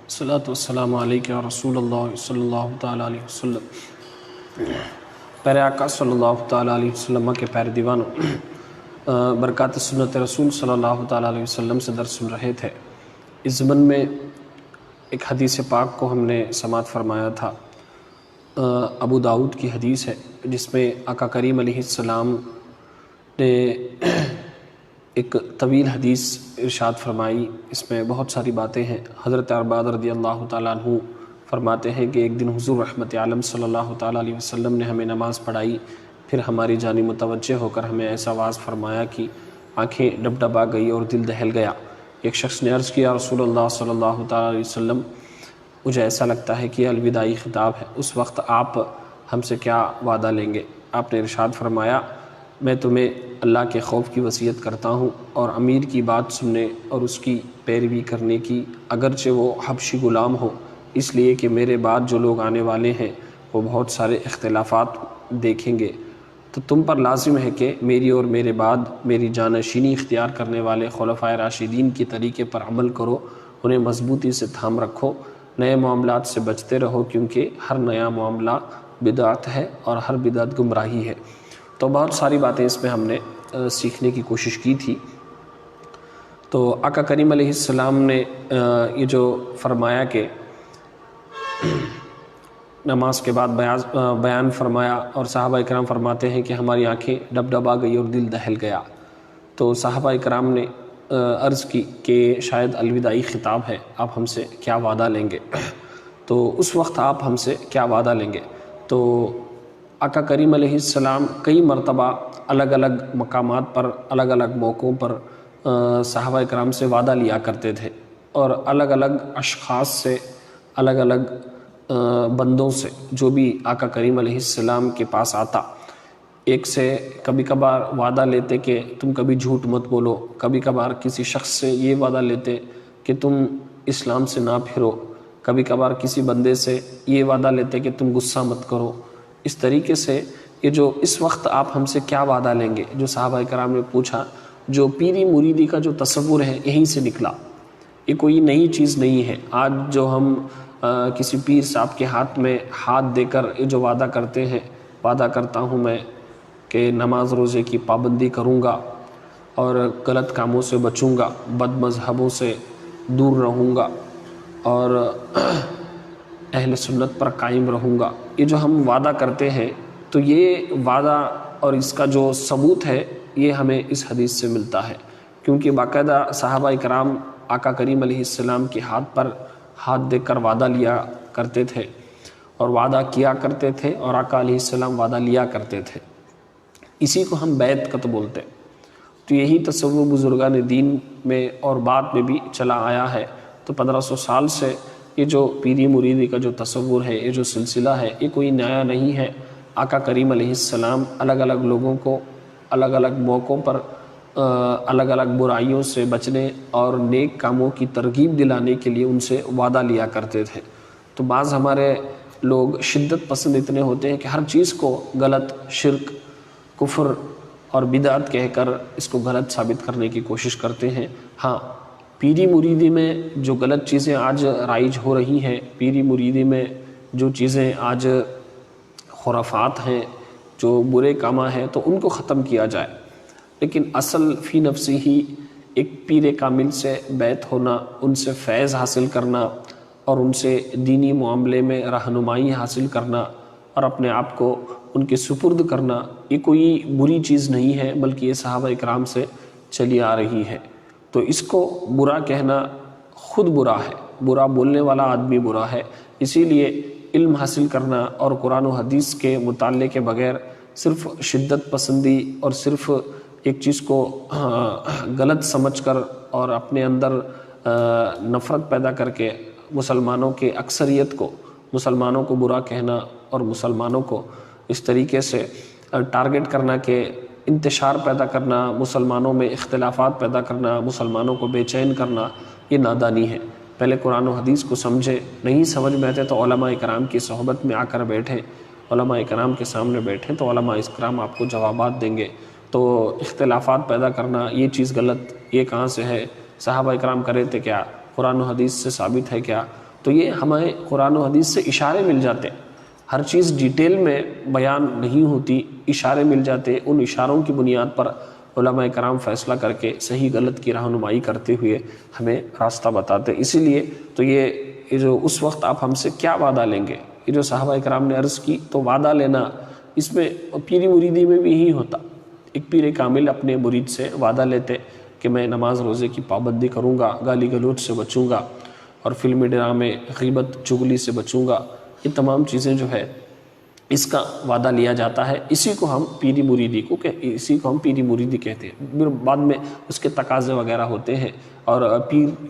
الصلاۃ والسلام علیک یا رسول اللہ صلی اللہ تعالیٰ علیہ وسلم۔ پیارے آقا صلی اللہ تعالیٰ علیہ وسلم کے پیارے دیوانوں، برکات سنت رسول صلی اللہ تعالیٰ علیہ وسلم سے درس سن رہے تھے۔ اس ضمن میں ایک حدیث پاک کو ہم نے سماعت فرمایا تھا۔ ابو داؤد کی حدیث ہے جس میں آقا کریم علیہ السلام نے ایک طویل حدیث ارشاد فرمائی۔ اس میں بہت ساری باتیں ہیں۔ حضرت ارباد رضی اللہ تعالیٰ عنہ فرماتے ہیں کہ ایک دن حضور رحمت عالم صلی اللہ تعالیٰ علیہ وسلم نے ہمیں نماز پڑھائی، پھر ہماری جانب متوجہ ہو کر ہمیں ایسا واز فرمایا کہ آنکھیں ڈبڈبا گئی اور دل دہل گیا۔ ایک شخص نے عرض کیا، رسول اللہ صلی اللہ تعالیٰ علیہ وسلم، مجھے ایسا لگتا ہے کہ یہ الوداعی خطاب ہے، اس وقت آپ ہم سے کیا وعدہ لیں گے؟ آپ نے ارشاد فرمایا، میں تمہیں اللہ کے خوف کی وصیت کرتا ہوں اور امیر کی بات سننے اور اس کی پیروی کرنے کی، اگرچہ وہ حبشی غلام ہو، اس لیے کہ میرے بعد جو لوگ آنے والے ہیں وہ بہت سارے اختلافات دیکھیں گے، تو تم پر لازم ہے کہ میری اور میرے بعد میری جانشینی اختیار کرنے والے خلفائے راشدین کے طریقے پر عمل کرو، انہیں مضبوطی سے تھام رکھو، نئے معاملات سے بچتے رہو، کیونکہ ہر نیا معاملہ بدعت ہے اور ہر بدعت گمراہی ہے۔ تو بہت ساری باتیں اس میں ہم نے سیکھنے کی کوشش کی تھی۔ تو آقا کریم علیہ السلام نے یہ جو فرمایا کہ نماز کے بعد بیان فرمایا، اور صحابہ اکرام فرماتے ہیں کہ ہماری آنکھیں ڈبڈبا گئی اور دل دہل گیا، تو صحابہ اکرام نے عرض کی کہ شاید الوداعی خطاب ہے، آپ ہم سے کیا وعدہ لیں گے؟ تو اس وقت آپ ہم سے کیا وعدہ لیں گے؟ تو آقا کریم علیہ السلام کئی مرتبہ الگ الگ مقامات پر، الگ الگ موقعوں پر صحابہ اکرام سے وعدہ لیا کرتے تھے، اور الگ الگ اشخاص سے، الگ الگ بندوں سے، جو بھی آقا کریم علیہ السلام کے پاس آتا، ایک سے کبھی کبھار وعدہ لیتے کہ تم کبھی جھوٹ مت بولو، کبھی کبھار کسی شخص سے یہ وعدہ لیتے کہ تم اسلام سے نہ پھرو، کبھی کبھار کسی بندے سے یہ وعدہ لیتے کہ تم غصہ مت کرو۔ اس طریقے سے یہ جو اس وقت آپ ہم سے کیا وعدہ لیں گے، جو صحابہ کرام نے پوچھا، جو پیری مریدی کا جو تصور ہے یہیں سے نکلا، یہ کوئی نئی چیز نہیں ہے۔ آج جو ہم کسی پیر صاحب کے ہاتھ میں ہاتھ دے کر یہ جو وعدہ کرتے ہیں، وعدہ کرتا ہوں میں کہ نماز روزے کی پابندی کروں گا اور غلط کاموں سے بچوں گا، بد مذہبوں سے دور رہوں گا اور اہل سنت پر قائم رہوں گا، یہ جو ہم وعدہ کرتے ہیں، تو یہ وعدہ اور اس کا جو ثبوت ہے یہ ہمیں اس حدیث سے ملتا ہے، کیونکہ باقاعدہ صحابہ اکرام آقا کریم علیہ السلام کے ہاتھ پر ہاتھ دے کر وعدہ لیا کرتے تھے اور وعدہ کیا کرتے تھے، اور آقا علیہ السلام وعدہ لیا کرتے تھے۔ اسی کو ہم بیعت بولتے ہیں۔ تو یہی تصور بزرگان دین میں اور بعد میں بھی چلا آیا ہے۔ تو 1500 سال سے یہ جو پیری مریدی کا جو تصور ہے، یہ جو سلسلہ ہے، یہ کوئی نیا نہیں ہے۔ آقا کریم علیہ السلام الگ الگ لوگوں کو الگ الگ موقعوں پر الگ الگ برائیوں سے بچنے اور نیک کاموں کی ترغیب دلانے کے لیے ان سے وعدہ لیا کرتے تھے۔ تو بعض ہمارے لوگ شدت پسند اتنے ہوتے ہیں کہ ہر چیز کو غلط، شرک، کفر اور بدعت کہہ کر اس کو غلط ثابت کرنے کی کوشش کرتے ہیں۔ ہاں، پیری مریدی میں جو غلط چیزیں آج رائج ہو رہی ہیں، پیری مریدی میں جو چیزیں آج خرافات ہیں، جو برے کام ہیں، تو ان کو ختم کیا جائے، لیکن اصل فی نفسی ہی ایک پیر کامل سے بیعت ہونا، ان سے فیض حاصل کرنا اور ان سے دینی معاملے میں رہنمائی حاصل کرنا اور اپنے آپ کو ان کے سپرد کرنا، یہ کوئی بری چیز نہیں ہے، بلکہ یہ صحابہ اکرام سے چلی آ رہی ہے۔ تو اس کو برا کہنا خود برا ہے، برا بولنے والا آدمی برا ہے۔ اسی لیے علم حاصل کرنا اور قرآن و حدیث کے مطالعے کے بغیر صرف شدت پسندی اور صرف ایک چیز کو غلط سمجھ کر اور اپنے اندر نفرت پیدا کر کے مسلمانوں کے اکثریت کو، مسلمانوں کو برا کہنا اور مسلمانوں کو اس طریقے سے ٹارگٹ کرنا کہ انتشار پیدا کرنا، مسلمانوں میں اختلافات پیدا کرنا، مسلمانوں کو بے چین کرنا، یہ نادانی ہے۔ پہلے قرآن و حدیث کو سمجھے، نہیں سمجھ میں آتے تو علماء کرام کی صحبت میں آ کر بیٹھے، علماء کرام کے سامنے بیٹھے تو علماء کرام آپ کو جوابات دیں گے۔ تو اختلافات پیدا کرنا، یہ چیز غلط، یہ کہاں سے ہے، صحابہ اکرام کرے تھے کیا، قرآن و حدیث سے ثابت ہے کیا، تو یہ ہمیں قرآن و حدیث سے اشارے مل جاتے ہیں، ہر چیز ڈیٹیل میں بیان نہیں ہوتی، اشارے مل جاتے، ان اشاروں کی بنیاد پر علماء کرام فیصلہ کر کے صحیح غلط کی رہنمائی کرتے ہوئے ہمیں راستہ بتاتے. اسی لیے تو یہ جو اس وقت آپ ہم سے کیا وعدہ لیں گے، یہ جو صحابہ کرام نے عرض کی، تو وعدہ لینا اس میں پیری مریدی میں بھی یہی ہوتا. ایک پیر کامل اپنے مرید سے وعدہ لیتے کہ میں نماز روزے کی پابندی کروں گا، گالی گلوچ سے بچوں گا، اور فلمی ڈرامے، غیبت، چغلی سے بچوں گا. یہ تمام چیزیں جو ہے اس کا وعدہ لیا جاتا ہے. اسی کو ہم پیری مریدی کہتے ہیں. بعد میں اس کے تقاضے وغیرہ ہوتے ہیں، اور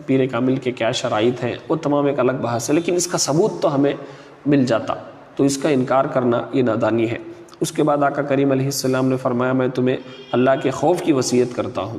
پیر کامل کے کیا شرائط ہیں وہ تمام ایک الگ بحث ہے، لیکن اس کا ثبوت تو ہمیں مل جاتا، تو اس کا انکار کرنا یہ نادانی ہے. اس کے بعد آقا کریم علیہ السلام نے فرمایا میں تمہیں اللہ کے خوف کی وصیت کرتا ہوں.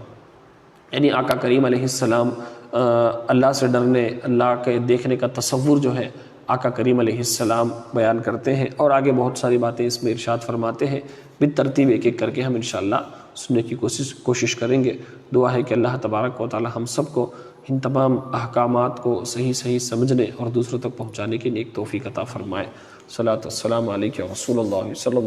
یعنی آقا کریم علیہ السلام اللہ سے ڈرنے، اللہ کے دیکھنے کا تصور جو ہے آقا کریم علیہ السلام بیان کرتے ہیں، اور آگے بہت ساری باتیں اس میں ارشاد فرماتے ہیں. بالترتیب ایک ایک کر کے ہم انشاءاللہ سننے کی کوشش کریں گے. دعا ہے کہ اللہ تبارک و تعالی ہم سب کو ان تمام احکامات کو صحیح سمجھنے اور دوسروں تک پہنچانے کی نیک توفیق عطا فرمائے. صلاۃ والسلام علیک یا رسول اللہ صلی اللہ